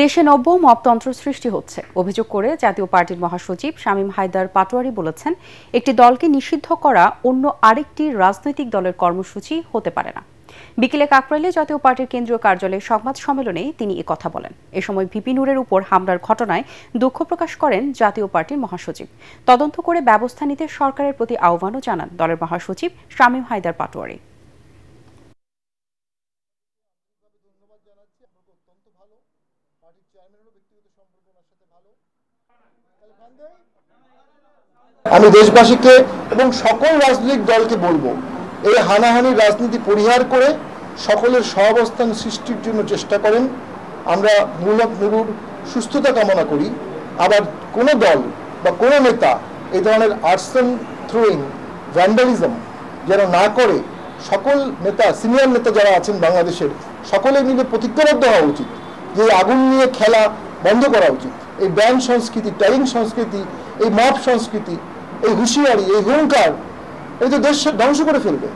দেশে নব্য মপতন্ত্র সৃষ্টি হচ্ছে অভিযোগ করে জাতীয় পার্টির মহাসচিব শামীম হায়দার পাটোয়ারি বলেছেন, একটি দলকে নিষিদ্ধ করা অন্য আরেকটি রাজনৈতিক দলের কর্মসূচি হতে পারে না। বিকেলে কাকরাইলে জাতীয় পার্টির কেন্দ্রীয় কার্যালয়ে সংবাদ সম্মেলনে তিনি একথা বলেন। এ সময় ভিপি নূরের উপর হামলার ঘটনায় দুঃখ প্রকাশ করেন জাতীয় পার্টির মহাসচিব। তদন্ত করে ব্যবস্থা নিতে সরকারের প্রতি আহ্বানও জানান দলের মহাসচিব শামীম হায়দার পাটোয়ারি। আমি দেশবাসীকে এবং সকল রাজনৈতিক দলকে বলবো, এই হানাহানির রাজনীতি পরিহার করে সকলের সহাবস্থান সৃষ্টির জন্য চেষ্টা করেন। আমরা নুরুর সুস্থতা কামনা করি। আবার কোনো দল বা কোনো নেতা এই ধরনের আর্সন থ্রোয়িং, ভ্যান্ডালিজম যেন না করে সকল নেতা, সিনিয়র নেতা যারা আছেন বাংলাদেশের, সকলে মিলে প্রতিজ্ঞাবদ্ধ হওয়া উচিত যে আগুন নিয়ে খেলা বন্ধ করা উচিত। এই ব্যান্ড সংস্কৃতি, ট্যাগিং সংস্কৃতি, এই মব সংস্কৃতি, এই হুঁশিয়ারি, এই হুঙ্কার, এই তো দেশ ধ্বংস করে ফেলবে।